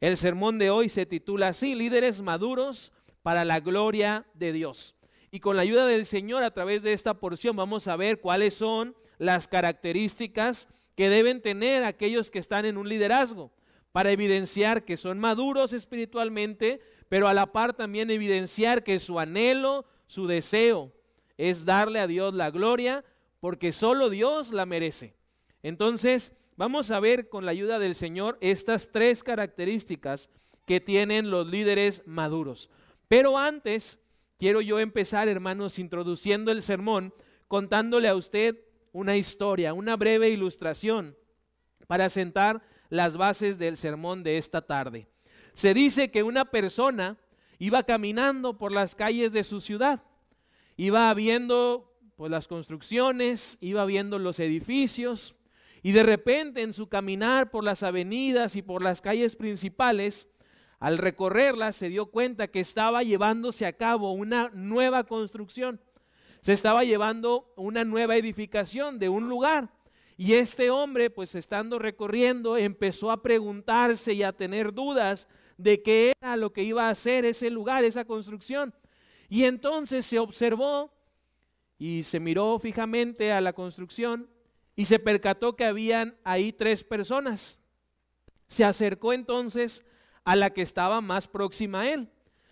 El sermón de hoy se titula así: líderes maduros para la gloria de Dios. Y con la ayuda del Señor, a través de esta porción, vamos a ver cuáles son las características que deben tener aquellos que están en un liderazgo, para evidenciar que son maduros espiritualmente, pero a la par también evidenciar que su anhelo, su deseo es darle a Dios la gloria, porque solo Dios la merece. Entonces, vamos a ver con la ayuda del Señor estas tres características que tienen los líderes maduros. Pero antes, quiero yo empezar, hermanos, introduciendo el sermón, contándole a usted una historia, una breve ilustración, para sentar las bases del sermón de esta tarde. Se dice que una persona iba caminando por las calles de su ciudad, iba viendo pues las construcciones, iba viendo los edificios, y de repente en su caminar por las avenidas y por las calles principales, al recorrerlas se dio cuenta que estaba llevándose a cabo una nueva construcción, se estaba llevando una nueva edificación de un lugar. Y este hombre, pues estando recorriendo, empezó a preguntarse y a tener dudas de qué era lo que iba a hacer ese lugar, esa construcción. Y entonces se observó y se miró fijamente a la construcción y se percató que habían ahí 3 personas. Se acercó entonces a la que estaba más próxima a él,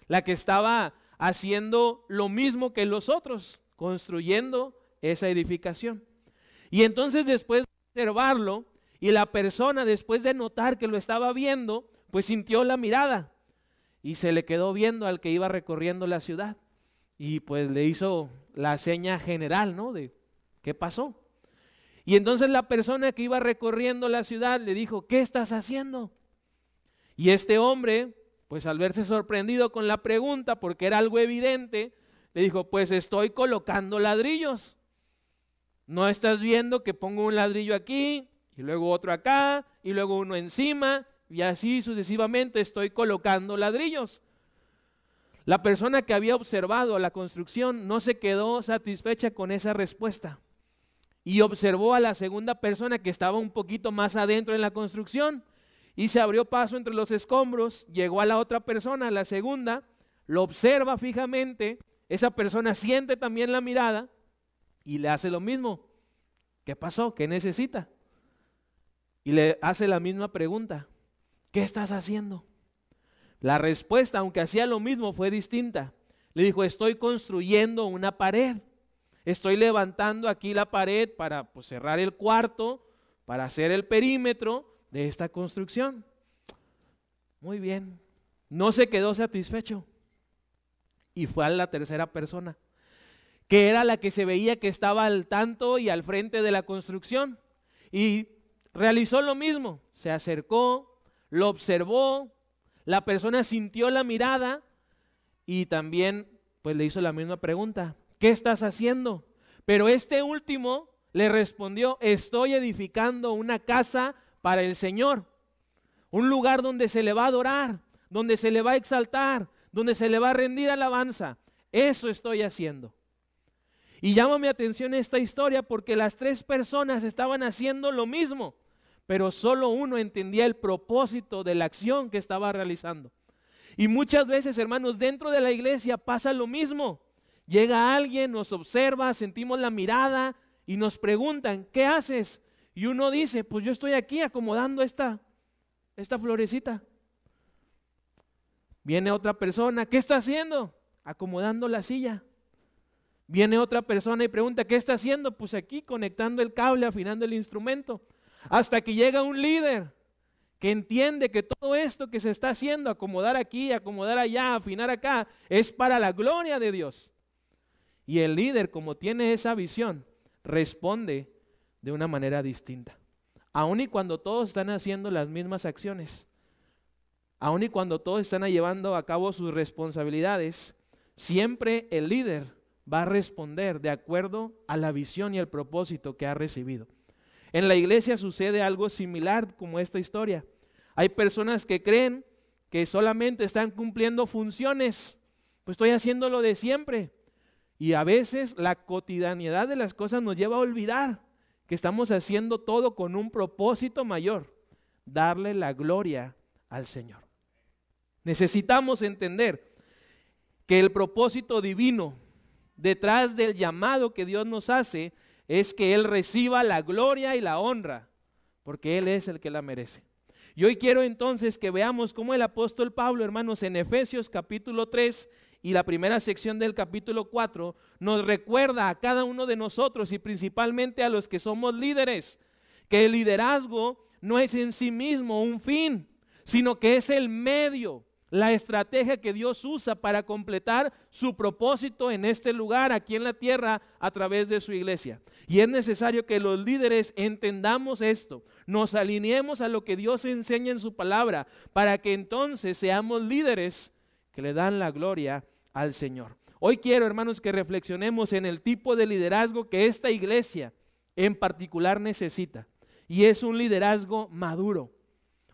la que estaba haciendo lo mismo que los otros, construyendo esa edificación. Y entonces, después de observarlo, y la persona, después de notar que lo estaba viendo, pues sintió la mirada y se le quedó viendo al que iba recorriendo la ciudad, y pues le hizo la seña general, ¿no? De ¿qué pasó? Y entonces la persona que iba recorriendo la ciudad le dijo: ¿qué estás haciendo? Y este hombre, pues al verse sorprendido con la pregunta, porque era algo evidente, le dijo: pues estoy colocando ladrillos. ¿No estás viendo que pongo un ladrillo aquí y luego otro acá y luego uno encima y así sucesivamente estoy colocando ladrillos? La persona que había observado la construcción no se quedó satisfecha con esa respuesta y observó a la segunda persona, que estaba un poquito más adentro en la construcción, y se abrió paso entre los escombros. Llegó a la otra persona, la segunda, lo observa fijamente, esa persona siente también la mirada y le hace lo mismo. ¿Qué pasó? ¿Qué necesita? Y le hace la misma pregunta: ¿qué estás haciendo? La respuesta, aunque hacía lo mismo, fue distinta. Le dijo: estoy construyendo una pared, estoy levantando aquí la pared para pues cerrar el cuarto, para hacer el perímetro de esta construcción. Muy bien. No se quedó satisfecho y fue a la tercera persona, que era la que se veía que estaba al tanto y al frente de la construcción, y realizó lo mismo. Se acercó, lo observó, la persona sintió la mirada y también pues le hizo la misma pregunta: ¿qué estás haciendo? Pero este último le respondió: estoy edificando una casa para el Señor, un lugar donde se le va a adorar, donde se le va a exaltar, donde se le va a rendir alabanza. Eso estoy haciendo. Y llama mi atención esta historia porque las 3 personas estaban haciendo lo mismo, pero solo uno entendía el propósito de la acción que estaba realizando. Y muchas veces, hermanos, dentro de la iglesia pasa lo mismo. Llega alguien, nos observa, sentimos la mirada y nos preguntan: ¿qué haces? Y uno dice: pues yo estoy aquí acomodando esta florecita. Viene otra persona: ¿qué está haciendo? Acomodando la silla. Viene otra persona y pregunta: ¿qué está haciendo? Pues aquí conectando el cable, afinando el instrumento. Hasta que llega un líder que entiende que todo esto que se está haciendo, acomodar aquí, acomodar allá, afinar acá, es para la gloria de Dios. Y el líder, como tiene esa visión, responde de una manera distinta. Aun y cuando todos están haciendo las mismas acciones, aun y cuando todos están llevando a cabo sus responsabilidades, siempre el líder va a responder de acuerdo a la visión y el propósito que ha recibido. En la iglesia sucede algo similar como esta historia. Hay personas que creen que solamente están cumpliendo funciones, pues estoy haciendo lo de siempre. Y a veces la cotidianidad de las cosas nos lleva a olvidar que estamos haciendo todo con un propósito mayor: darle la gloria al Señor. Necesitamos entender que el propósito divino detrás del llamado que Dios nos hace es que Él reciba la gloria y la honra, porque Él es el que la merece. Y hoy quiero entonces que veamos cómo el apóstol Pablo, hermanos, en Efesios capítulo 3 y la primera sección del capítulo 4, nos recuerda a cada uno de nosotros y principalmente a los que somos líderes, que el liderazgo no es en sí mismo un fin, sino que es el medio, la estrategia que Dios usa para completar su propósito en este lugar, aquí en la tierra, a través de su iglesia. Y es necesario que los líderes entendamos esto, nos alineemos a lo que Dios enseña en su palabra, para que entonces seamos líderes que le dan la gloria al Señor. Hoy quiero, hermanos, que reflexionemos en el tipo de liderazgo que esta iglesia en particular necesita. Y es un liderazgo maduro,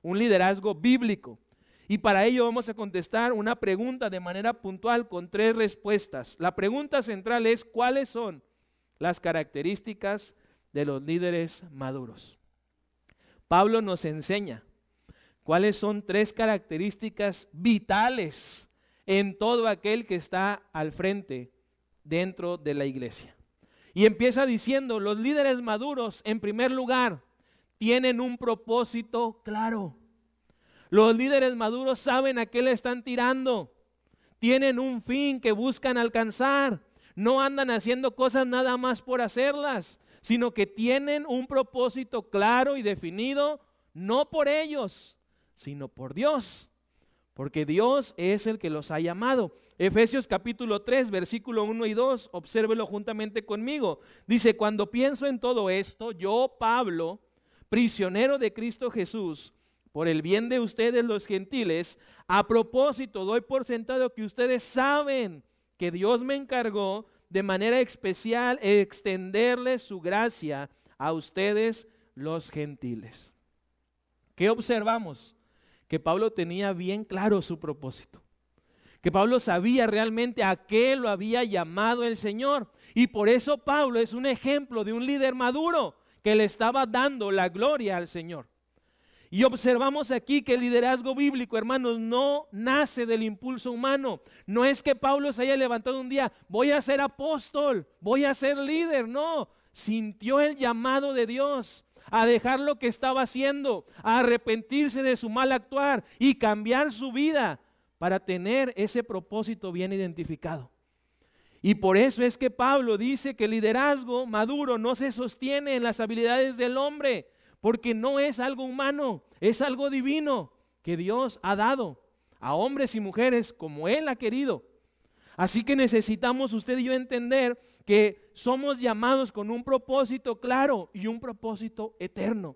un liderazgo bíblico. Y para ello vamos a contestar una pregunta de manera puntual con 3 respuestas. La pregunta central es: ¿cuáles son las características de los líderes maduros? Pablo nos enseña cuáles son 3 características vitales en todo aquel que está al frente dentro de la iglesia. Y empieza diciendo: los líderes maduros, en primer lugar, tienen un propósito claro. Los líderes maduros saben a qué le están tirando. Tienen un fin que buscan alcanzar. No andan haciendo cosas nada más por hacerlas, sino que tienen un propósito claro y definido, no por ellos, sino por Dios, porque Dios es el que los ha llamado. Efesios capítulo 3, versículo 1 y 2, obsérvelo juntamente conmigo. Dice: cuando pienso en todo esto, yo, Pablo, prisionero de Cristo Jesús, por el bien de ustedes los gentiles, a propósito doy por sentado que ustedes saben que Dios me encargó de manera especial extenderles su gracia a ustedes los gentiles. ¿Qué observamos? Que Pablo tenía bien claro su propósito, que Pablo sabía realmente a qué lo había llamado el Señor, y por eso Pablo es un ejemplo de un líder maduro que le estaba dando la gloria al Señor. Y observamos aquí que el liderazgo bíblico, hermanos, no nace del impulso humano. No es que Pablo se haya levantado un día: voy a ser apóstol, voy a ser líder. No, sintió el llamado de Dios a dejar lo que estaba haciendo, a arrepentirse de su mal actuar y cambiar su vida para tener ese propósito bien identificado. Y por eso es que Pablo dice que el liderazgo maduro no se sostiene en las habilidades del hombre, porque no es algo humano, es algo divino que Dios ha dado a hombres y mujeres como Él ha querido. Así que necesitamos usted y yo entender que somos llamados con un propósito claro y un propósito eterno.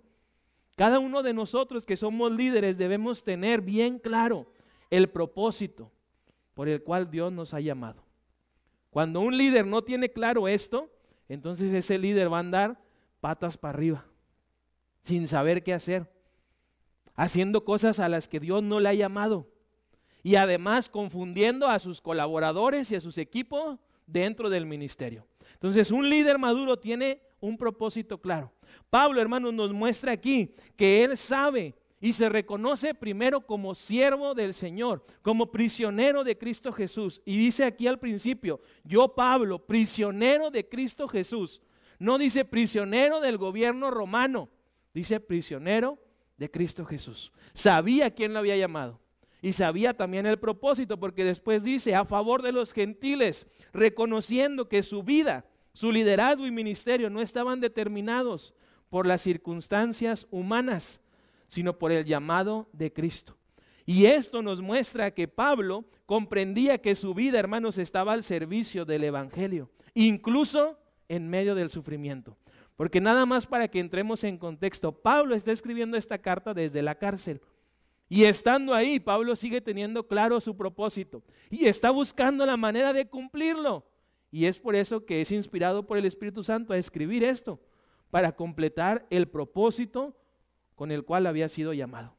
Cada uno de nosotros que somos líderes debemos tener bien claro el propósito por el cual Dios nos ha llamado. Cuando un líder no tiene claro esto, entonces ese líder va a andar patas para arriba, sin saber qué hacer, haciendo cosas a las que Dios no le ha llamado, y además confundiendo a sus colaboradores y a sus equipos dentro del ministerio. Entonces un líder maduro tiene un propósito claro. Pablo, hermanos, nos muestra aquí que él sabe y se reconoce primero como siervo del Señor, como prisionero de Cristo Jesús. Y dice aquí al principio: yo, Pablo, prisionero de Cristo Jesús. No dice prisionero del gobierno romano, dice prisionero de Cristo Jesús. Sabía quién lo había llamado y sabía también el propósito, porque después dice: a favor de los gentiles, reconociendo que su vida, su liderazgo y ministerio no estaban determinados por las circunstancias humanas, sino por el llamado de Cristo. Y esto nos muestra que Pablo comprendía que su vida, hermanos, estaba al servicio del evangelio, incluso en medio del sufrimiento. Porque nada más para que entremos en contexto, Pablo está escribiendo esta carta desde la cárcel. Y estando ahí, Pablo sigue teniendo claro su propósito y está buscando la manera de cumplirlo. Y es por eso que es inspirado por el Espíritu Santo a escribir esto, para completar el propósito con el cual había sido llamado.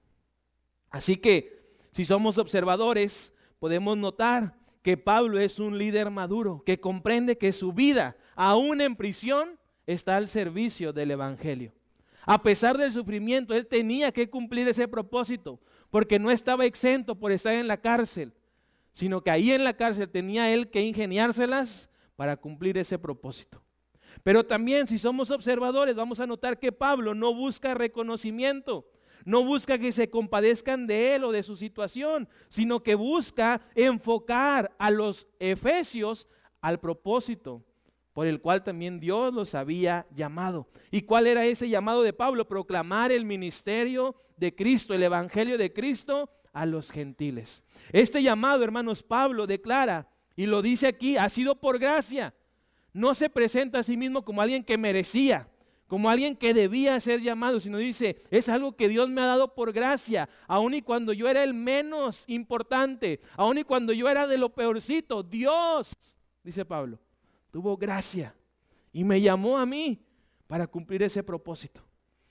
Así que, si somos observadores, podemos notar que Pablo es un líder maduro, que comprende que su vida, aún en prisión, está al servicio del evangelio. A pesar del sufrimiento, él tenía que cumplir ese propósito, porque no estaba exento por estar en la cárcel, sino que ahí en la cárcel tenía él que ingeniárselas para cumplir ese propósito. Pero también, si somos observadores, vamos a notar que Pablo no busca reconocimiento, no busca que se compadezcan de él o de su situación, sino que busca enfocar a los efesios al propósito por el cual también Dios los había llamado. ¿Y cuál era ese llamado de Pablo? Proclamar el ministerio de Cristo, el evangelio de Cristo a los gentiles. Este llamado, hermanos, Pablo declara, y lo dice aquí, ha sido por gracia. No se presenta a sí mismo como alguien que merecía, como alguien que debía ser llamado, sino dice, es algo que Dios me ha dado por gracia, aun y cuando yo era el menos importante, aun y cuando yo era de lo peorcito, Dios, dice Pablo, tuvo gracia y me llamó a mí para cumplir ese propósito.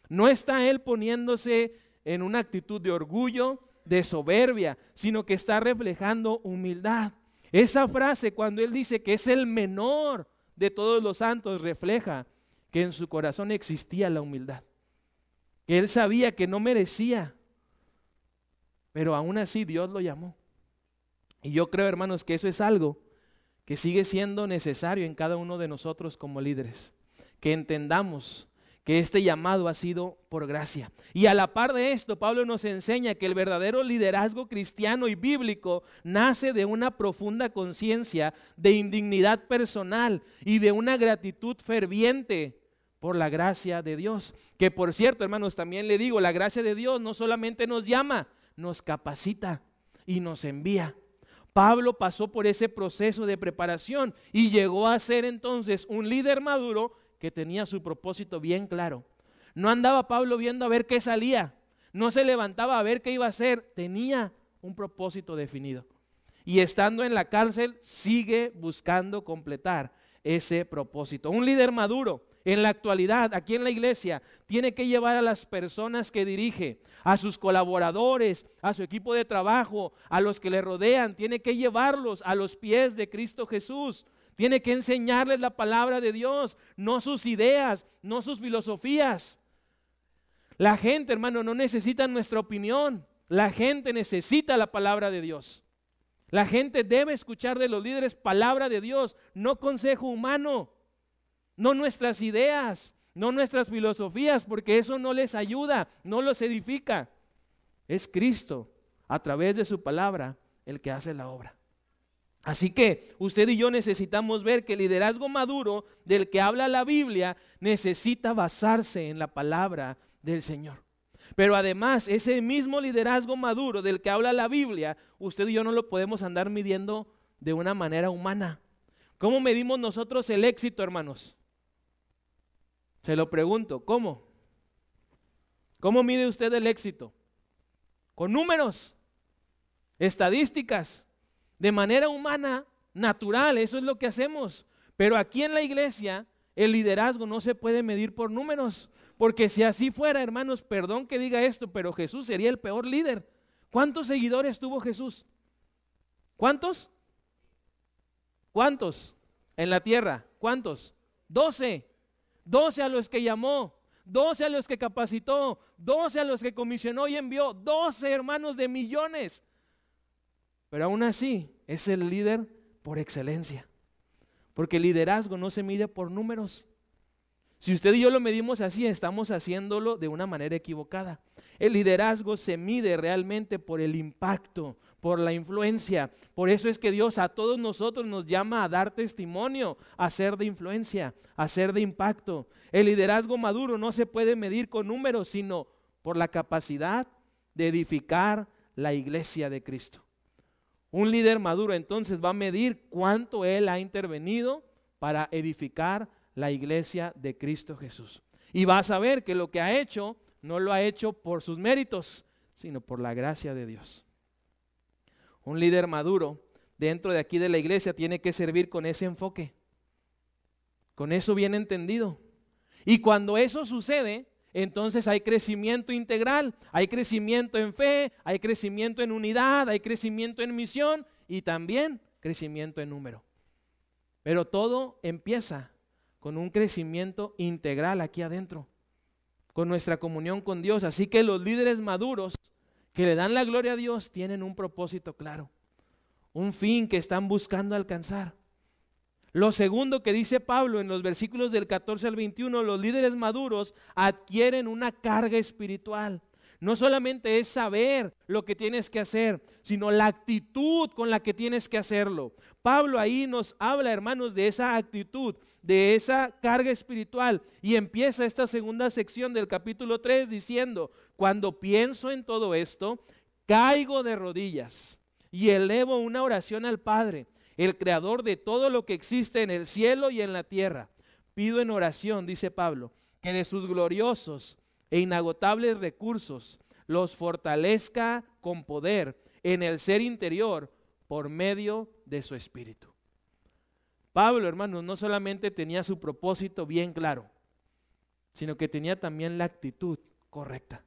No está él poniéndose en una actitud de orgullo, de soberbia, sino que está reflejando humildad. Esa frase, cuando él dice que es el menor de todos los santos, refleja que en su corazón existía la humildad, que él sabía que no merecía, pero aún así Dios lo llamó. Y yo creo, hermanos, que eso es algo que sigue siendo necesario en cada uno de nosotros como líderes, que entendamos que este llamado ha sido por gracia. Y a la par de esto, Pablo nos enseña que el verdadero liderazgo cristiano y bíblico nace de una profunda conciencia de indignidad personal y de una gratitud ferviente por la gracia de Dios. Que por cierto, hermanos, también le digo, la gracia de Dios no solamente nos llama, nos capacita y nos envía. Pablo pasó por ese proceso de preparación y llegó a ser entonces un líder maduro que tenía su propósito bien claro. No andaba Pablo viendo a ver qué salía, no se levantaba a ver qué iba a hacer, tenía un propósito definido. Y estando en la cárcel sigue buscando completar ese propósito. Un líder maduro en la actualidad, aquí en la iglesia, tiene que llevar a las personas que dirige, a sus colaboradores, a su equipo de trabajo, a los que le rodean, tiene que llevarlos a los pies de Cristo Jesús. Tiene que enseñarles la palabra de Dios, no sus ideas, no sus filosofías. La gente, hermano, no necesita nuestra opinión. La gente necesita la palabra de Dios. La gente debe escuchar de los líderes palabra de Dios, no consejo humano, no nuestras ideas, no nuestras filosofías, porque eso no les ayuda, no los edifica. Es Cristo, a través de su palabra, el que hace la obra. Así que usted y yo necesitamos ver que el liderazgo maduro del que habla la Biblia necesita basarse en la palabra del Señor. Pero además, ese mismo liderazgo maduro del que habla la Biblia, usted y yo no lo podemos andar midiendo de una manera humana. ¿Cómo medimos nosotros el éxito, hermanos? Se lo pregunto, ¿cómo? ¿Cómo mide usted el éxito? Con números, estadísticas. De manera humana, natural, eso es lo que hacemos. Pero aquí en la iglesia, el liderazgo no se puede medir por números. Porque si así fuera, hermanos, perdón que diga esto, pero Jesús sería el peor líder. ¿Cuántos seguidores tuvo Jesús? ¿Cuántos? ¿Cuántos? En la tierra, ¿cuántos? 12. 12 a los que llamó, 12 a los que capacitó, 12 a los que comisionó y envió, 12 hermanos de millones. Pero aún así es el líder por excelencia, porque el liderazgo no se mide por números. Si usted y yo lo medimos así, estamos haciéndolo de una manera equivocada. El liderazgo se mide realmente por el impacto, por la influencia. Por eso es que Dios a todos nosotros nos llama a dar testimonio, a ser de influencia, a ser de impacto. El liderazgo maduro no se puede medir con números, sino por la capacidad de edificar la iglesia de Cristo. Un líder maduro entonces va a medir cuánto él ha intervenido para edificar la iglesia de Cristo Jesús. Y va a saber que lo que ha hecho no lo ha hecho por sus méritos, sino por la gracia de Dios. Un líder maduro dentro de aquí de la iglesia tiene que servir con ese enfoque, con eso bien entendido. Y cuando eso sucede, entonces hay crecimiento integral, hay crecimiento en fe, hay crecimiento en unidad, hay crecimiento en misión y también crecimiento en número. Pero todo empieza con un crecimiento integral aquí adentro. con nuestra comunión con Dios. Así que los líderes maduros que le dan la gloria a Dios tienen un propósito claro, un fin que están buscando alcanzar. Lo segundo que dice Pablo en los versículos del 14 al 21, los líderes maduros adquieren una carga espiritual. No solamente es saber lo que tienes que hacer, sino la actitud con la que tienes que hacerlo. Pablo ahí nos habla, hermanos, de esa actitud, de esa carga espiritual, y empieza esta segunda sección del capítulo 3 diciendo: cuando pienso en todo esto, caigo de rodillas y elevo una oración al Padre, el creador de todo lo que existe en el cielo y en la tierra. Pido en oración, dice Pablo, que de sus gloriosos e inagotables recursos los fortalezca con poder en el ser interior por medio de su espíritu. Pablo, hermanos, no solamente tenía su propósito bien claro, sino que tenía también la actitud correcta.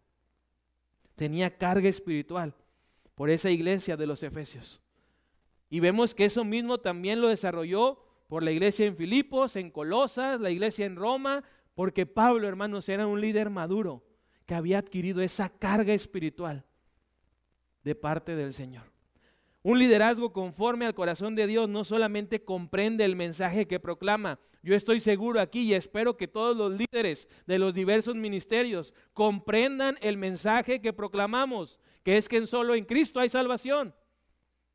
Tenía carga espiritual por esa iglesia de los Efesios. Y vemos que eso mismo también lo desarrolló por la iglesia en Filipos, en Colosas, la iglesia en Roma, porque Pablo, hermanos, era un líder maduro que había adquirido esa carga espiritual de parte del Señor. Un liderazgo conforme al corazón de Dios no solamente comprende el mensaje que proclama. Yo estoy seguro aquí y espero que todos los líderes de los diversos ministerios comprendan el mensaje que proclamamos, que es que solo en Cristo hay salvación.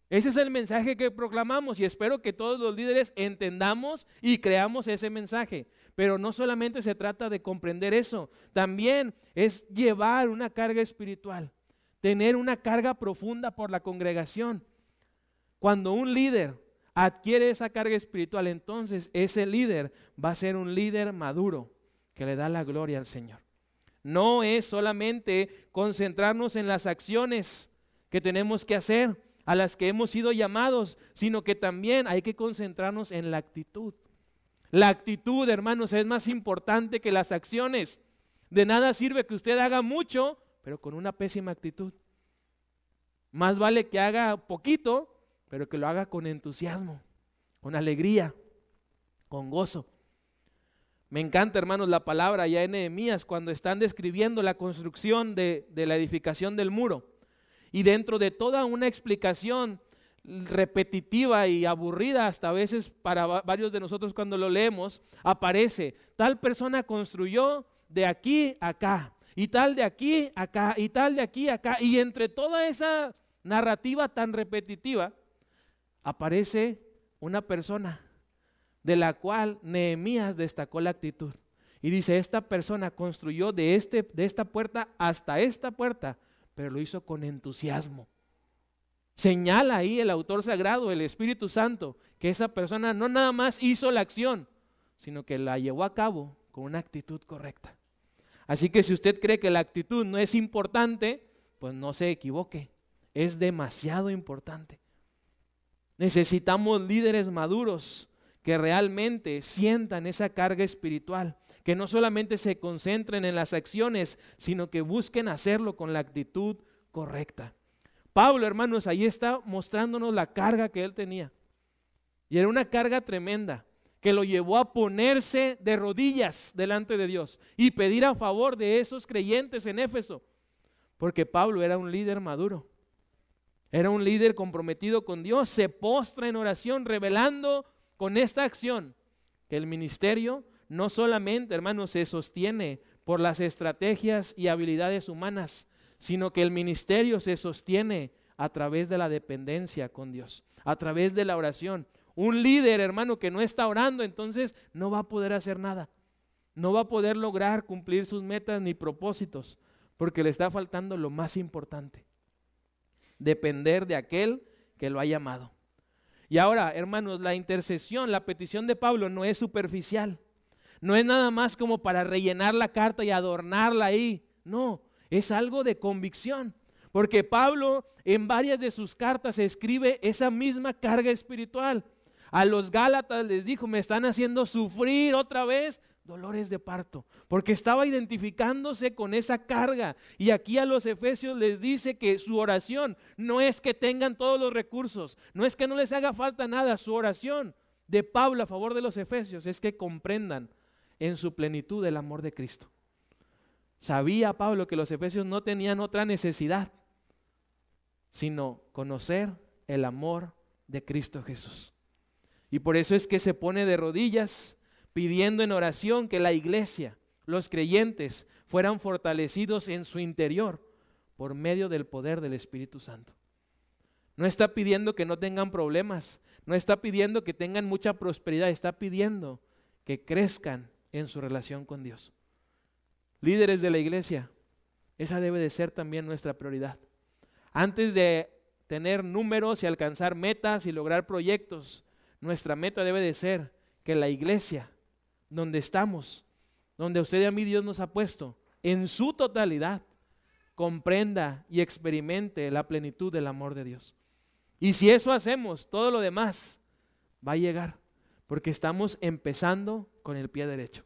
Ese es el mensaje que proclamamos y espero que todos los líderes entendamos y creamos ese mensaje. Pero no solamente se trata de comprender eso, también es llevar una carga espiritual, tener una carga profunda por la congregación. Cuando un líder adquiere esa carga espiritual, entonces ese líder va a ser un líder maduro que le da la gloria al Señor. No es solamente concentrarnos en las acciones que tenemos que hacer, a las que hemos sido llamados, sino que también hay que concentrarnos en la actitud. La actitud, hermanos, es más importante que las acciones. De nada sirve que usted haga mucho, pero con una pésima actitud. Más vale que haga poquito, pero que lo haga con entusiasmo, con alegría, con gozo. Me encanta, hermanos, la palabra ya en Nehemías cuando están describiendo la construcción de la edificación del muro. Y dentro de toda una explicación repetitiva y aburrida hasta a veces para varios de nosotros cuando lo leemos, aparece: tal persona construyó de aquí a acá, y tal de aquí a acá, y tal de aquí a acá. Y entre toda esa narrativa tan repetitiva, aparece una persona de la cual Nehemías destacó la actitud. Y dice: esta persona construyó de esta puerta hasta esta puerta, pero lo hizo con entusiasmo. Señala ahí el autor sagrado, el Espíritu Santo, que esa persona no nada más hizo la acción, sino que la llevó a cabo con una actitud correcta. Así que si usted cree que la actitud no es importante, pues no se equivoque, es demasiado importante. Necesitamos líderes maduros que realmente sientan esa carga espiritual, que no solamente se concentren en las acciones, sino que busquen hacerlo con la actitud correcta. Pablo, hermanos, ahí está mostrándonos la carga que él tenía. Y era una carga tremenda que lo llevó a ponerse de rodillas delante de Dios y pedir a favor de esos creyentes en Éfeso, porque Pablo era un líder maduro. Era un líder comprometido con Dios, se postra en oración revelando con esta acción que el ministerio no solamente, hermanos, se sostiene por las estrategias y habilidades humanas, sino que el ministerio se sostiene a través de la dependencia con Dios, a través de la oración. Un líder, hermano, que no está orando, entonces no va a poder hacer nada, no va a poder lograr cumplir sus metas ni propósitos, porque le está faltando lo más importante: depender de aquel que lo ha llamado. Y ahora, hermanos, la intercesión, la petición de Pablo no es superficial. No es nada más como para rellenar la carta y adornarla ahí. No, es algo de convicción. Porque Pablo en varias de sus cartas escribe esa misma carga espiritual. A los Gálatas les dijo: me están haciendo sufrir otra vez dolores de parto, porque estaba identificándose con esa carga. Y aquí a los Efesios les dice que su oración no es que tengan todos los recursos, no es que no les haga falta nada. Su oración de Pablo a favor de los Efesios es que comprendan en su plenitud el amor de Cristo. Sabía Pablo que los efesios no tenían otra necesidad, sino conocer el amor de Cristo Jesús. Y por eso es que se pone de rodillas pidiendo en oración que la iglesia, los creyentes, fueran fortalecidos en su interior por medio del poder del Espíritu Santo. No está pidiendo que no tengan problemas, no está pidiendo que tengan mucha prosperidad, está pidiendo que crezcan en su relación con Dios. Líderes de la iglesia, esa debe de ser también nuestra prioridad. Antes de tener números y alcanzar metas y lograr proyectos, nuestra meta debe de ser que la iglesia, donde estamos, donde usted y a mí Dios nos ha puesto, en su totalidad, comprenda y experimente la plenitud del amor de Dios. Y si eso hacemos, todo lo demás va a llegar, porque estamos empezando con el pie derecho.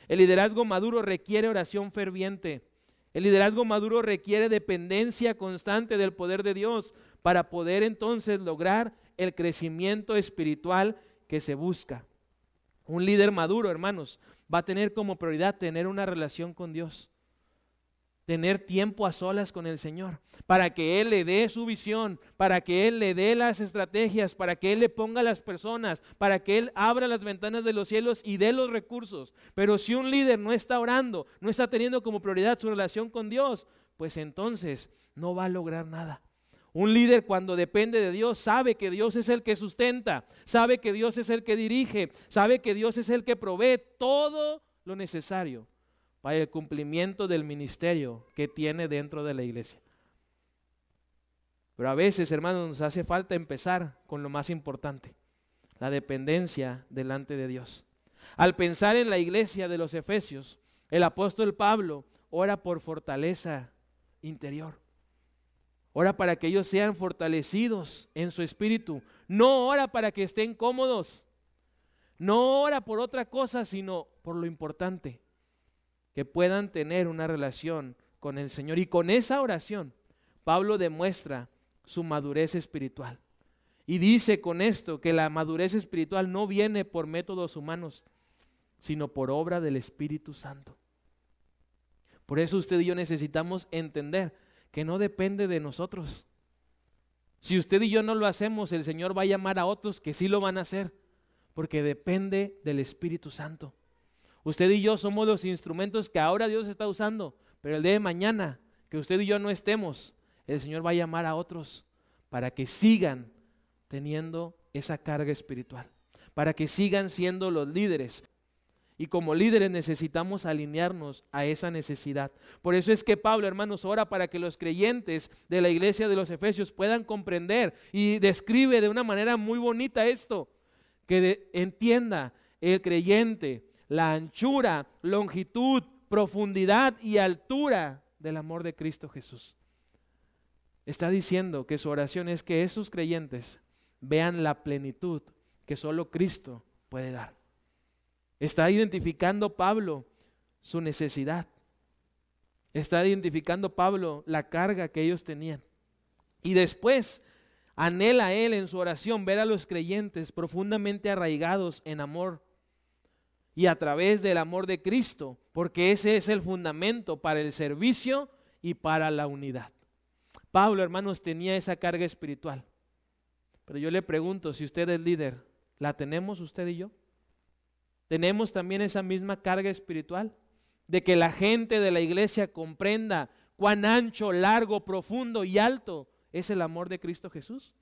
El liderazgo maduro requiere oración ferviente. El liderazgo maduro requiere dependencia constante del poder de Dios para poder entonces lograr el crecimiento espiritual que se busca. Un líder maduro, hermanos, va a tener como prioridad tener una relación con Dios, tener tiempo a solas con el Señor, para que Él le dé su visión, para que Él le dé las estrategias, para que Él le ponga las personas, para que Él abra las ventanas de los cielos y dé los recursos. Pero si un líder no está orando, no está teniendo como prioridad su relación con Dios, pues entonces no va a lograr nada. Un líder, cuando depende de Dios, sabe que Dios es el que sustenta, sabe que Dios es el que dirige, sabe que Dios es el que provee todo lo necesario para el cumplimiento del ministerio que tiene dentro de la iglesia. Pero a veces, hermanos, nos hace falta empezar con lo más importante, la dependencia delante de Dios. Al pensar en la iglesia de los Efesios, el apóstol Pablo ora por fortaleza interior. Ora para que ellos sean fortalecidos en su espíritu. No ora para que estén cómodos. No ora por otra cosa, sino por lo importante, que puedan tener una relación con el Señor. Y con esa oración, Pablo demuestra su madurez espiritual. Y dice con esto que la madurez espiritual no viene por métodos humanos, sino por obra del Espíritu Santo. Por eso usted y yo necesitamos entender que no depende de nosotros. Si usted y yo no lo hacemos, el Señor va a llamar a otros que sí lo van a hacer, porque depende del Espíritu Santo. Usted y yo somos los instrumentos que ahora Dios está usando, pero el día de mañana, que usted y yo no estemos, el Señor va a llamar a otros para que sigan teniendo esa carga espiritual, para que sigan siendo los líderes. Y como líderes necesitamos alinearnos a esa necesidad. Por eso es que Pablo, hermanos, ora para que los creyentes de la iglesia de los Efesios puedan comprender, y describe de una manera muy bonita esto, que entienda el creyente la anchura, longitud, profundidad y altura del amor de Cristo Jesús. Está diciendo que su oración es que esos creyentes vean la plenitud que solo Cristo puede dar. Está identificando Pablo su necesidad. Está identificando Pablo la carga que ellos tenían. Y después anhela él en su oración ver a los creyentes profundamente arraigados en amor y a través del amor de Cristo, porque ese es el fundamento para el servicio y para la unidad. Pablo, hermanos, tenía esa carga espiritual. Pero yo le pregunto, si usted es líder, ¿la tenemos usted y yo? ¿Tenemos también esa misma carga espiritual? De que la gente de la iglesia comprenda cuán ancho, largo, profundo y alto es el amor de Cristo Jesús.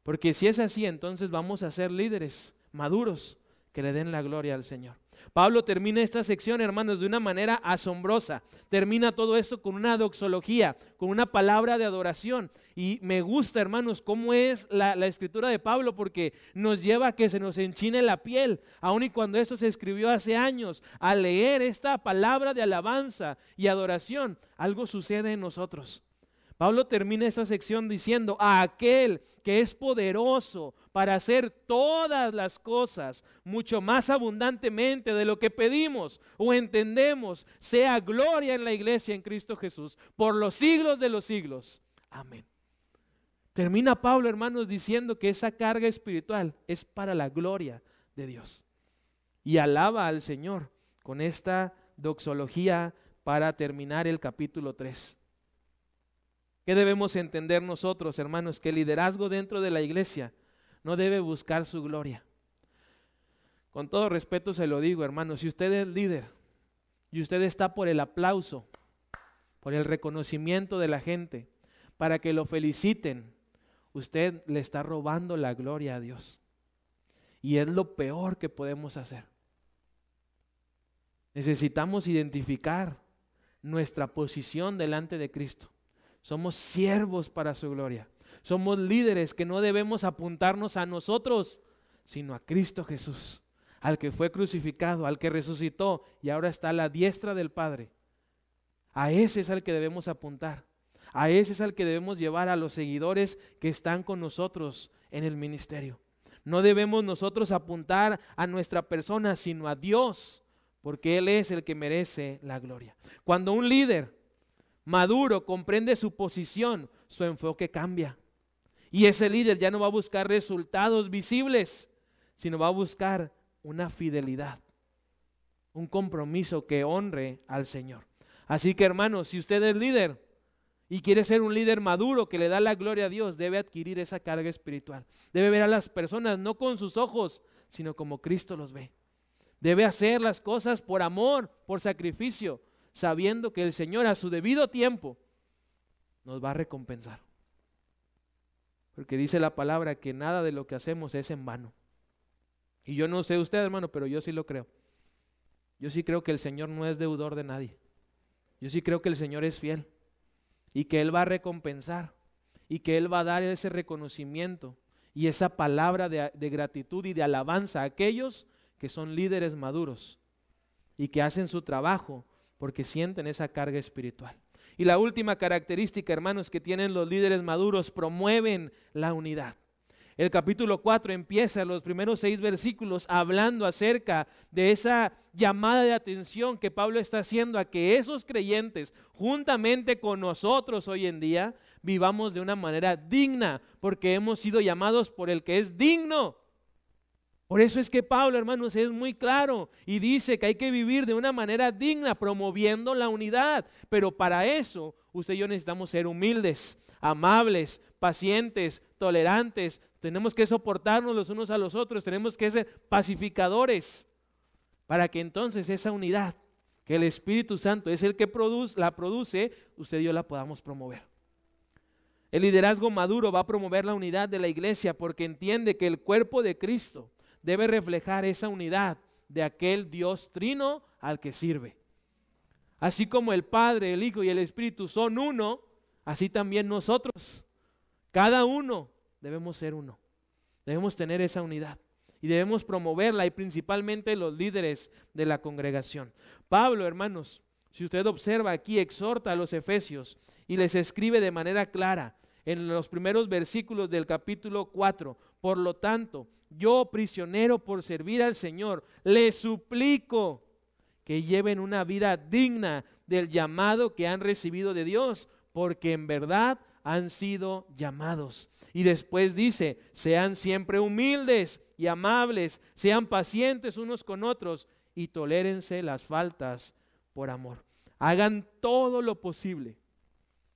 Porque si es así, entonces vamos a ser líderes maduros que le den la gloria al Señor. Pablo termina esta sección, hermanos, de una manera asombrosa. Termina todo esto con una doxología, con una palabra de adoración. Y me gusta, hermanos, cómo es la escritura de Pablo, porque nos lleva a que se nos enchine la piel, aun y cuando esto se escribió hace años. Al leer esta palabra de alabanza y adoración, algo sucede en nosotros. Pablo termina esta sección diciendo: a aquel que es poderoso para hacer todas las cosas mucho más abundantemente de lo que pedimos o entendemos, sea gloria en la iglesia en Cristo Jesús por los siglos de los siglos. Amén. Termina Pablo, hermanos, diciendo que esa carga espiritual es para la gloria de Dios. Y alaba al Señor con esta doxología para terminar el capítulo 3. ¿Qué debemos entender nosotros, hermanos? Que el liderazgo dentro de la iglesia no debe buscar su gloria. Con todo respeto se lo digo, hermanos, si usted es líder y usted está por el aplauso, por el reconocimiento de la gente, para que lo feliciten, usted le está robando la gloria a Dios. Y es lo peor que podemos hacer. Necesitamos identificar nuestra posición delante de Cristo. Somos siervos para su gloria. Somos líderes que no debemos apuntarnos a nosotros, sino a Cristo Jesús, al que fue crucificado, al que resucitó y ahora está a la diestra del Padre. A ese es al que debemos apuntar. A ese es al que debemos llevar a los seguidores que están con nosotros en el ministerio. No debemos nosotros apuntar a nuestra persona, sino a Dios, porque Él es el que merece la gloria. Cuando un líder maduro comprende su posición, su enfoque cambia. Y ese líder ya no va a buscar resultados visibles, sino va a buscar una fidelidad, un compromiso que honre al Señor. Así que, hermanos, si usted es líder y quiere ser un líder maduro que le da la gloria a Dios, debe adquirir esa carga espiritual. Debe ver a las personas no con sus ojos, sino como Cristo los ve. Debe hacer las cosas por amor, por sacrificio, sabiendo que el Señor a su debido tiempo nos va a recompensar. Porque dice la palabra que nada de lo que hacemos es en vano. Y yo no sé usted, hermano, pero yo sí lo creo. Yo sí creo que el Señor no es deudor de nadie. Yo sí creo que el Señor es fiel y que Él va a recompensar y que Él va a dar ese reconocimiento y esa palabra de gratitud y de alabanza a aquellos que son líderes maduros y que hacen su trabajo porque sienten esa carga espiritual. Y la última característica, hermanos, que tienen los líderes maduros, promueven la unidad. El capítulo 4 empieza los primeros 6 versículos hablando acerca de esa llamada de atención que Pablo está haciendo a que esos creyentes, juntamente con nosotros hoy en día, vivamos de una manera digna, porque hemos sido llamados por el que es digno. Por eso es que Pablo, hermanos, es muy claro y dice que hay que vivir de una manera digna, promoviendo la unidad. Pero para eso, usted y yo necesitamos ser humildes, amables, pacientes, tolerantes. Tenemos que soportarnos los unos a los otros, tenemos que ser pacificadores, para que entonces esa unidad, que el Espíritu Santo es el que la produce, usted y yo la podamos promover. El liderazgo maduro va a promover la unidad de la iglesia porque entiende que el cuerpo de Cristo debe reflejar esa unidad de aquel Dios trino al que sirve. Así como el Padre, el Hijo y el Espíritu son uno, así también nosotros, cada uno, debemos ser uno. Debemos tener esa unidad y debemos promoverla, y principalmente los líderes de la congregación. Pablo, hermanos, si usted observa aquí, exhorta a los efesios y les escribe de manera clara en los primeros versículos del capítulo 4. Por lo tanto, yo, prisionero por servir al Señor, les suplico que lleven una vida digna del llamado que han recibido de Dios, porque en verdad han sido llamados. Y después dice, sean siempre humildes y amables, sean pacientes unos con otros y tolérense las faltas por amor. Hagan todo lo posible.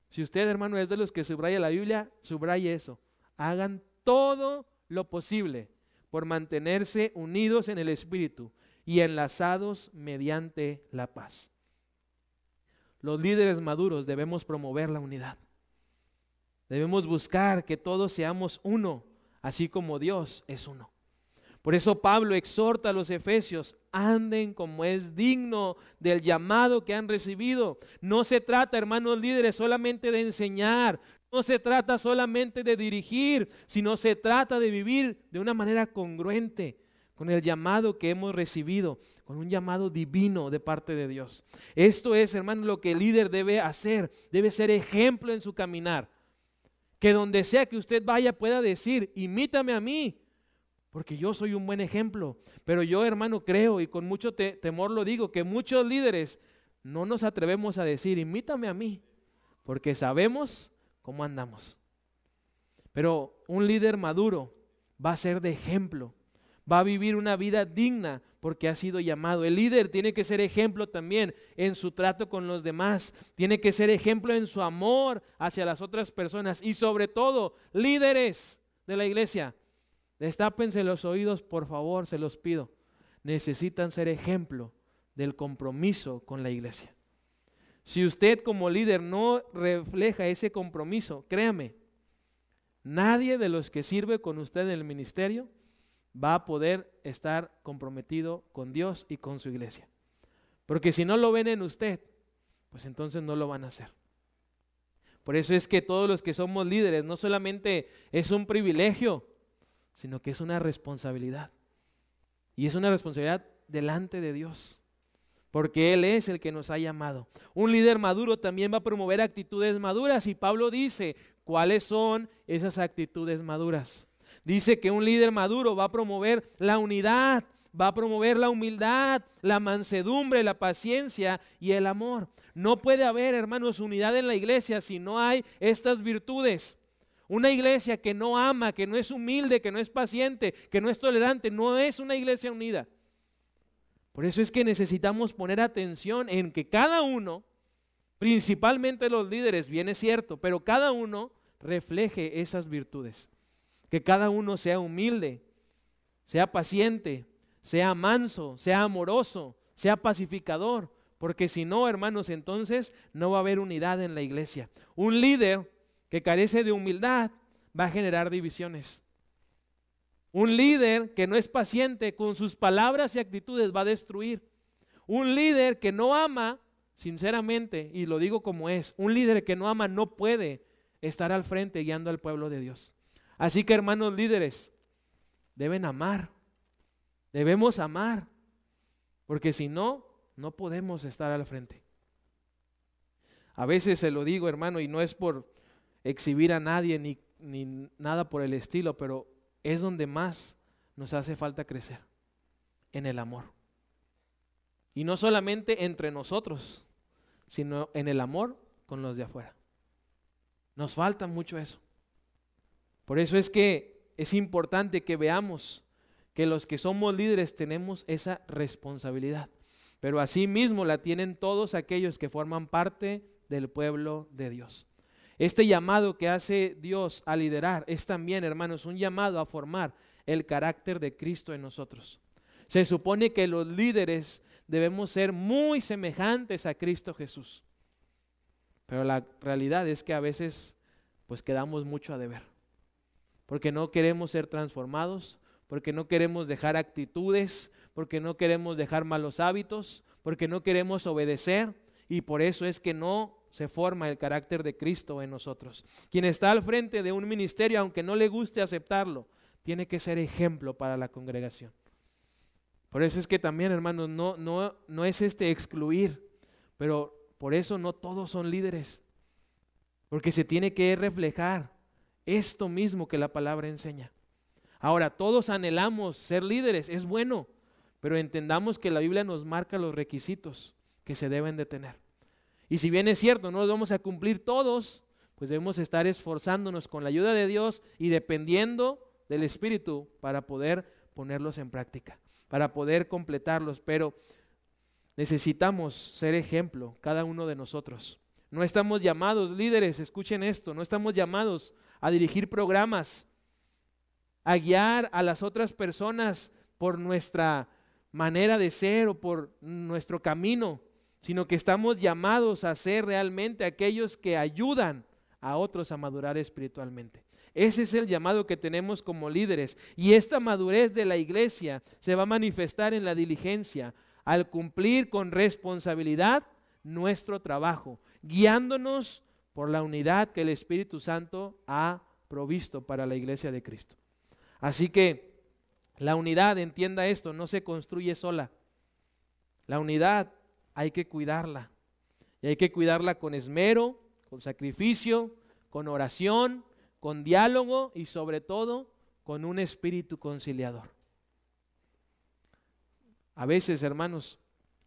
Si usted, hermano, es de los que subraya la Biblia, subraye eso. Hagan todo lo posible por mantenerse unidos en el Espíritu y enlazados mediante la paz. Los líderes maduros debemos promover la unidad. Debemos buscar que todos seamos uno, así como Dios es uno. Por eso Pablo exhorta a los efesios, anden como es digno del llamado que han recibido. No se trata, hermanos líderes, solamente de enseñar, no se trata solamente de dirigir, sino se trata de vivir de una manera congruente con el llamado que hemos recibido, con un llamado divino de parte de Dios. Esto es, hermanos, lo que el líder debe hacer, debe ser ejemplo en su caminar. Que donde sea que usted vaya pueda decir, imítame a mí, porque yo soy un buen ejemplo. Pero yo, hermano, creo y con mucho temor lo digo, que muchos líderes no nos atrevemos a decir, imítame a mí, porque sabemos cómo andamos. Pero un líder maduro va a ser de ejemplo, va a vivir una vida digna porque ha sido llamado. El líder tiene que ser ejemplo también en su trato con los demás, tiene que ser ejemplo en su amor hacia las otras personas y sobre todo, líderes de la iglesia, destápense los oídos, por favor, se los pido. Necesitan ser ejemplo del compromiso con la iglesia. Si usted como líder no refleja ese compromiso, créame, nadie de los que sirve con usted en el ministerio va a poder estar comprometido con Dios y con su iglesia. Porque si no lo ven en usted, pues entonces no lo van a hacer. Por eso es que todos los que somos líderes, no solamente es un privilegio, sino que es una responsabilidad. Y es una responsabilidad delante de Dios, porque Él es el que nos ha llamado. Un líder maduro también va a promover actitudes maduras, y Pablo dice, ¿cuáles son esas actitudes maduras? Dice que un líder maduro va a promover la unidad, va a promover la humildad, la mansedumbre, la paciencia y el amor. No puede haber, hermanos, unidad en la iglesia si no hay estas virtudes. Una iglesia que no ama, que no es humilde, que no es paciente, que no es tolerante, no es una iglesia unida. Por eso es que necesitamos poner atención en que cada uno, principalmente los líderes, bien es cierto, pero cada uno refleje esas virtudes. Que cada uno sea humilde, sea paciente, sea manso, sea amoroso, sea pacificador, porque si no, hermanos, entonces no va a haber unidad en la iglesia. Un líder que carece de humildad va a generar divisiones. Un líder que no es paciente con sus palabras y actitudes va a destruir. Un líder que no ama, sinceramente, y lo digo como es, un líder que no ama no puede estar al frente guiando al pueblo de Dios. Así que, hermanos líderes, deben amar, debemos amar, porque si no, no podemos estar al frente. A veces se lo digo, hermano, y no es por exhibir a nadie ni nada por el estilo, pero es donde más nos hace falta crecer, en el amor. Y no solamente entre nosotros, sino en el amor con los de afuera. Nos falta mucho eso. Por eso es que es importante que veamos que los que somos líderes tenemos esa responsabilidad, pero asimismo la tienen todos aquellos que forman parte del pueblo de Dios. Este llamado que hace Dios a liderar es también, hermanos, un llamado a formar el carácter de Cristo en nosotros. Se supone que los líderes debemos ser muy semejantes a Cristo Jesús, pero la realidad es que a veces pues quedamos mucho a deber. Porque no queremos ser transformados, porque no queremos dejar actitudes, porque no queremos dejar malos hábitos, porque no queremos obedecer, y por eso es que no se forma el carácter de Cristo en nosotros. Quien está al frente de un ministerio, aunque no le guste aceptarlo, tiene que ser ejemplo para la congregación. Por eso es que también, hermanos, no es excluir, pero por eso no todos son líderes, porque se tiene que reflejar esto mismo que la palabra enseña. Ahora, todos anhelamos ser líderes, es bueno, pero entendamos que la Biblia nos marca los requisitos que se deben de tener. Y si bien es cierto, no los vamos a cumplir todos, pues debemos estar esforzándonos con la ayuda de Dios y dependiendo del Espíritu para poder ponerlos en práctica, para poder completarlos, pero necesitamos ser ejemplo, cada uno de nosotros. No estamos llamados, líderes, escuchen esto, no estamos llamados a dirigir programas, a guiar a las otras personas por nuestra manera de ser o por nuestro camino, sino que estamos llamados a ser realmente aquellos que ayudan a otros a madurar espiritualmente. Ese es el llamado que tenemos como líderes, y esta madurez de la iglesia se va a manifestar en la diligencia, al cumplir con responsabilidad nuestro trabajo, guiándonos por la unidad que el Espíritu Santo ha provisto para la iglesia de Cristo. Así que la unidad, entienda esto, no se construye sola. La unidad hay que cuidarla, y hay que cuidarla con esmero, con sacrificio, con oración, con diálogo y sobre todo con un espíritu conciliador. A veces, hermanos,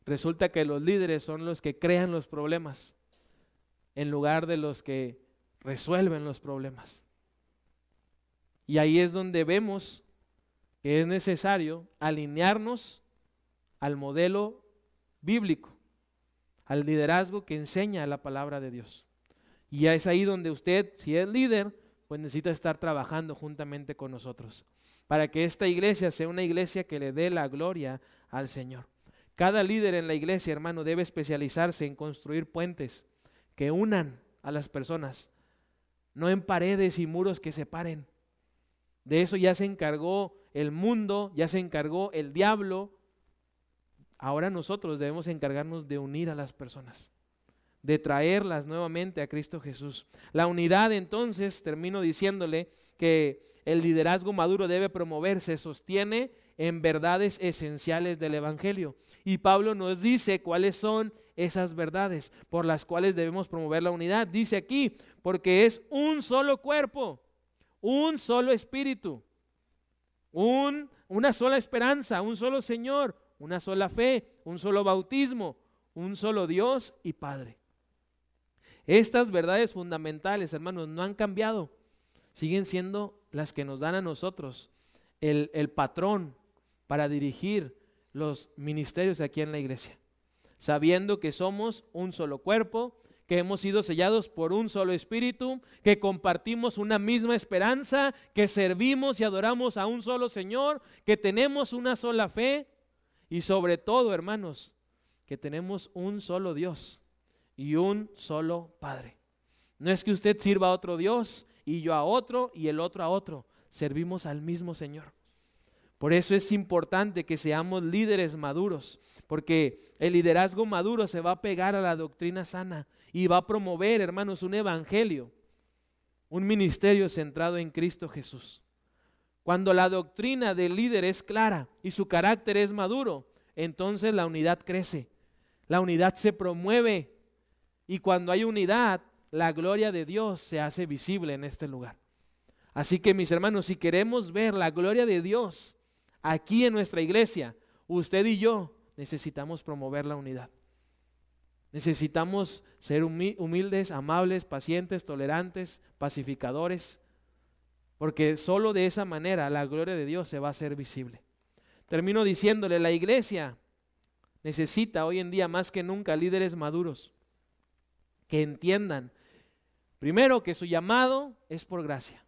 resulta que los líderes son los que crean los problemas en lugar de los que resuelven los problemas. Y ahí es donde vemos que es necesario alinearnos al modelo bíblico, al liderazgo que enseña la palabra de Dios. Y es ahí donde usted, si es líder, pues necesita estar trabajando juntamente con nosotros, para que esta iglesia sea una iglesia que le dé la gloria al Señor. Cada líder en la iglesia, hermano, debe especializarse en construir puentes que unan a las personas, no en paredes y muros que separen. De eso ya se encargó el mundo, ya se encargó el diablo. Ahora nosotros debemos encargarnos de unir a las personas, de traerlas nuevamente a Cristo Jesús. La unidad, entonces, termino diciéndole que el liderazgo maduro debe promoverse, sostiene en verdades esenciales del Evangelio. Y Pablo nos dice cuáles son esas verdades por las cuales debemos promover la unidad. Dice aquí, porque es un solo cuerpo, un solo espíritu, una sola esperanza, un solo Señor, una sola fe, un solo bautismo, un solo Dios y Padre. Estas verdades fundamentales, hermanos, no han cambiado. Siguen siendo las que nos dan a nosotros el patrón para dirigir los ministerios aquí en la iglesia. Sabiendo que somos un solo cuerpo, que hemos sido sellados por un solo espíritu, que compartimos una misma esperanza, que servimos y adoramos a un solo Señor, que tenemos una sola fe y sobre todo, hermanos, que tenemos un solo Dios y un solo Padre. No es que usted sirva a otro Dios y yo a otro y el otro a otro. Servimos al mismo Señor. Por eso es importante que seamos líderes maduros, porque el liderazgo maduro se va a pegar a la doctrina sana y va a promover, hermanos, un evangelio, un ministerio centrado en Cristo Jesús. Cuando la doctrina del líder es clara y su carácter es maduro, entonces la unidad crece, la unidad se promueve y cuando hay unidad, la gloria de Dios se hace visible en este lugar. Así que mis hermanos, si queremos ver la gloria de Dios aquí en nuestra iglesia, usted y yo necesitamos promover la unidad. Necesitamos ser humildes, amables, pacientes, tolerantes, pacificadores, porque solo de esa manera la gloria de Dios se va a hacer visible. Termino diciéndole, la iglesia necesita hoy en día más que nunca líderes maduros que entiendan, primero, que su llamado es por gracia.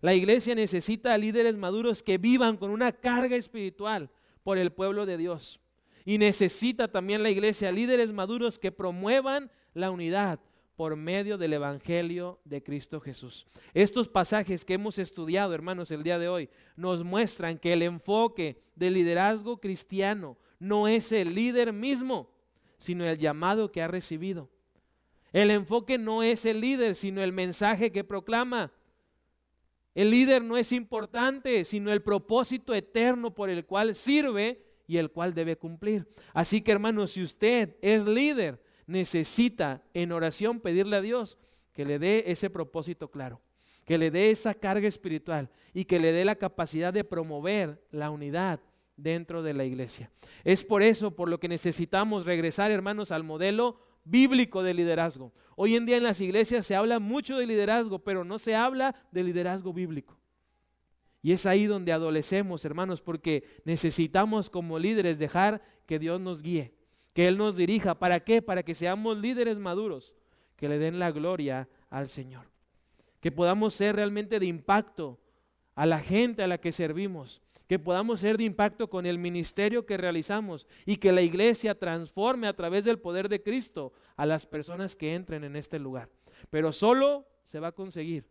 La iglesia necesita líderes maduros que vivan con una carga espiritual por el pueblo de Dios. Y necesita también la iglesia líderes maduros que promuevan la unidad por medio del Evangelio de Cristo Jesús. Estos pasajes que hemos estudiado, hermanos, el día de hoy, nos muestran que el enfoque del liderazgo cristiano no es el líder mismo, sino el llamado que ha recibido. El enfoque no es el líder, sino el mensaje que proclama. El líder no es importante, sino el propósito eterno por el cual sirve y el cual debe cumplir. Así que, hermanos, si usted es líder, necesita en oración pedirle a Dios que le dé ese propósito claro, que le dé esa carga espiritual y que le dé la capacidad de promover la unidad dentro de la iglesia. Es por eso por lo que necesitamos regresar, hermanos, al modelo bíblico de liderazgo. Hoy en día en las iglesias se habla mucho de liderazgo, pero no se habla de liderazgo bíblico. Y es ahí donde adolecemos, hermanos, porque necesitamos como líderes dejar que Dios nos guíe, que Él nos dirija. ¿Para qué? Para que seamos líderes maduros, que le den la gloria al Señor. Que podamos ser realmente de impacto a la gente a la que servimos, que podamos ser de impacto con el ministerio que realizamos y que la iglesia transforme a través del poder de Cristo a las personas que entren en este lugar. Pero solo se va a conseguir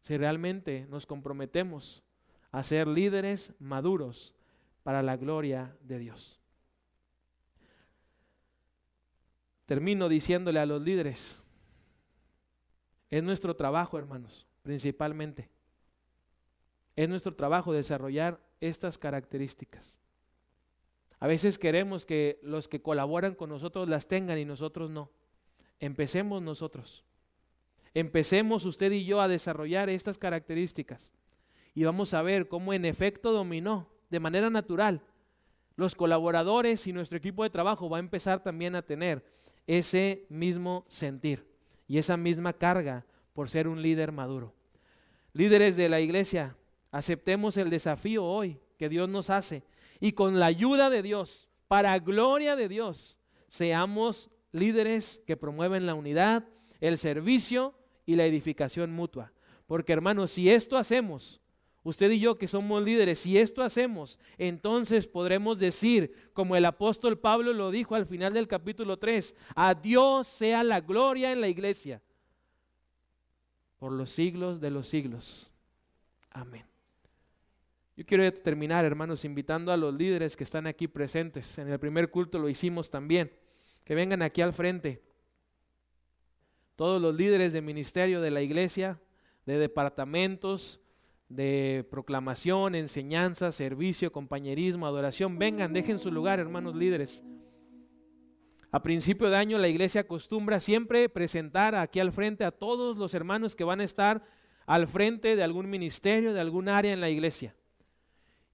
si realmente nos comprometemos a ser líderes maduros para la gloria de Dios. Termino diciéndole a los líderes, es nuestro trabajo, hermanos, principalmente. Es nuestro trabajo desarrollar estas características. A veces queremos que los que colaboran con nosotros las tengan y nosotros no. Empecemos nosotros. Empecemos usted y yo a desarrollar estas características y vamos a ver cómo en efecto dominó de manera natural. Los colaboradores y nuestro equipo de trabajo va a empezar también a tener ese mismo sentir y esa misma carga por ser un líder maduro. Líderes de la iglesia, Aceptemos el desafío hoy que Dios nos hace y con la ayuda de Dios, para gloria de Dios, seamos líderes que promueven la unidad, el servicio y la edificación mutua. Porque hermanos, si esto hacemos, usted y yo que somos líderes, si esto hacemos, entonces podremos decir, como el apóstol Pablo lo dijo al final del capítulo 3, a Dios sea la gloria en la iglesia por los siglos de los siglos. Amén. Yo quiero terminar, hermanos, invitando a los líderes que están aquí presentes. En el primer culto lo hicimos también. Que vengan aquí al frente. Todos los líderes de ministerio de la iglesia, de departamentos, de proclamación, enseñanza, servicio, compañerismo, adoración. Vengan, dejen su lugar, hermanos líderes. A principio de año la iglesia acostumbra siempre presentar aquí al frente a todos los hermanos que van a estar al frente de algún ministerio, de algún área en la iglesia.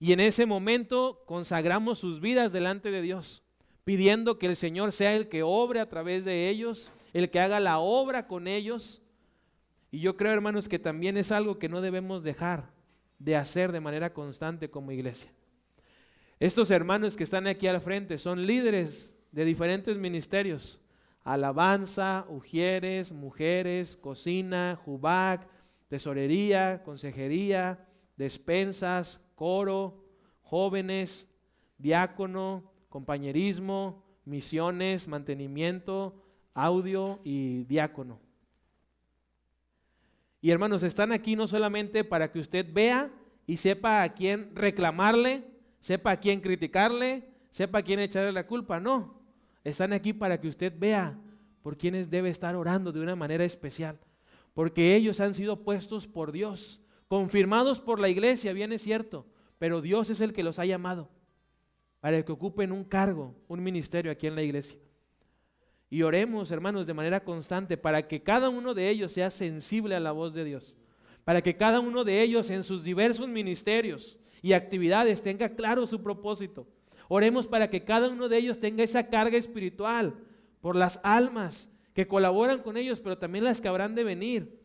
Y en ese momento consagramos sus vidas delante de Dios, pidiendo que el Señor sea el que obre a través de ellos, el que haga la obra con ellos. Y yo creo, hermanos, que también es algo que no debemos dejar de hacer de manera constante como iglesia. Estos hermanos que están aquí al frente son líderes de diferentes ministerios: alabanza, ujieres, mujeres, cocina, jubac, tesorería, consejería, despensas, coro, jóvenes, diácono, compañerismo, misiones, mantenimiento, audio y diácono. Y hermanos, están aquí no solamente para que usted vea y sepa a quién reclamarle, sepa a quién criticarle, sepa a quién echarle la culpa, no. Están aquí para que usted vea por quienes debe estar orando de una manera especial, porque ellos han sido puestos por Dios, confirmados por la iglesia, bien es cierto, pero Dios es el que los ha llamado para que ocupen un cargo, un ministerio aquí en la iglesia. Y oremos, hermanos, de manera constante para que cada uno de ellos sea sensible a la voz de Dios, para que cada uno de ellos en sus diversos ministerios y actividades tenga claro su propósito. Oremos para que cada uno de ellos tenga esa carga espiritual por las almas que colaboran con ellos, pero también las que habrán de venir.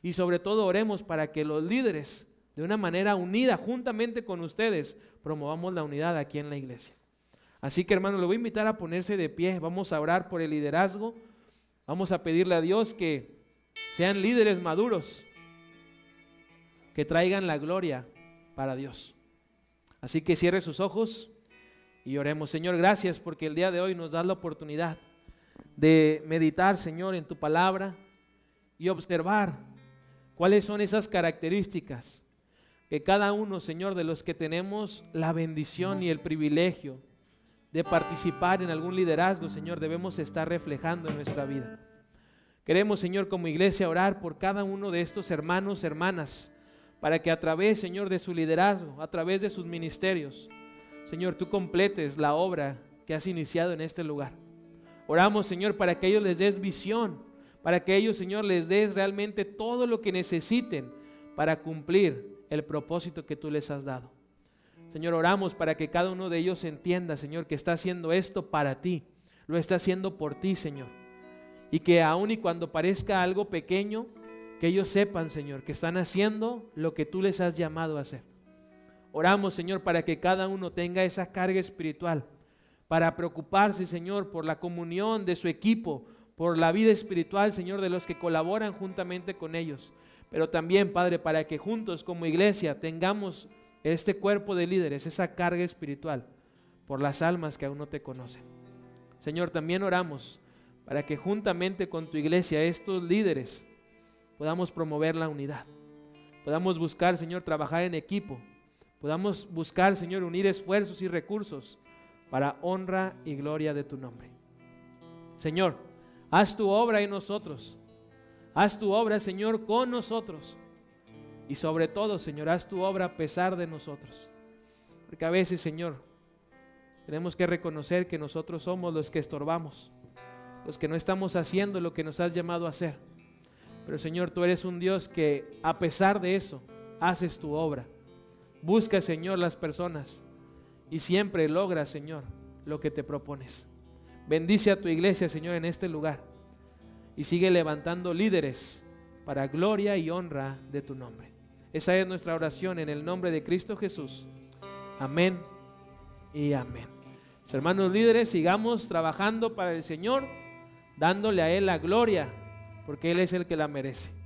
Y sobre todo oremos para que los líderes, de una manera unida, juntamente con ustedes, promovamos la unidad aquí en la iglesia. Así que, hermanos, le voy a invitar a ponerse de pie. Vamos a orar por el liderazgo. Vamos a pedirle a Dios que sean líderes maduros, que traigan la gloria para Dios. Así que cierre sus ojos y oremos. Señor, gracias porque el día de hoy nos das la oportunidad de meditar, Señor, en tu palabra y observar cuáles son esas características que cada uno, Señor, de los que tenemos la bendición y el privilegio de participar en algún liderazgo, Señor, debemos estar reflejando en nuestra vida. Queremos, Señor, como iglesia orar por cada uno de estos hermanos, hermanas, para que a través, Señor, de su liderazgo, a través de sus ministerios, Señor, tú completes la obra que has iniciado en este lugar. Oramos, Señor, para que ellos les des visión, para que ellos, Señor, les des realmente todo lo que necesiten para cumplir el propósito que tú les has dado. Señor, oramos para que cada uno de ellos entienda, Señor, que está haciendo esto para ti, lo está haciendo por ti, Señor. Y que aun y cuando parezca algo pequeño, que ellos sepan, Señor, que están haciendo lo que tú les has llamado a hacer. Oramos, Señor, para que cada uno tenga esa carga espiritual, para preocuparse, Señor, por la comunión de su equipo, por la vida espiritual, Señor, de los que colaboran juntamente con ellos. Pero también, Padre, para que juntos como iglesia tengamos este cuerpo de líderes, esa carga espiritual por las almas que aún no te conocen. Señor, también oramos para que juntamente con tu iglesia, estos líderes, podamos promover la unidad. Podamos buscar, Señor, trabajar en equipo. Podamos buscar, Señor, unir esfuerzos y recursos para honra y gloria de tu nombre. Señor, haz tu obra en nosotros. Haz tu obra, Señor, con nosotros. Y sobre todo, Señor, haz tu obra a pesar de nosotros. Porque a veces, Señor, tenemos que reconocer que nosotros somos los que estorbamos, los que no estamos haciendo lo que nos has llamado a hacer. Pero, Señor, tú eres un Dios que a pesar de eso, haces tu obra. Busca, Señor, las personas y siempre logras, Señor, lo que te propones. Bendice a tu iglesia, Señor, en este lugar y sigue levantando líderes para gloria y honra de tu nombre. Esa es nuestra oración en el nombre de Cristo Jesús. Amén y amén. Mis hermanos líderes, sigamos trabajando para el Señor, dándole a Él la gloria, porque Él es el que la merece.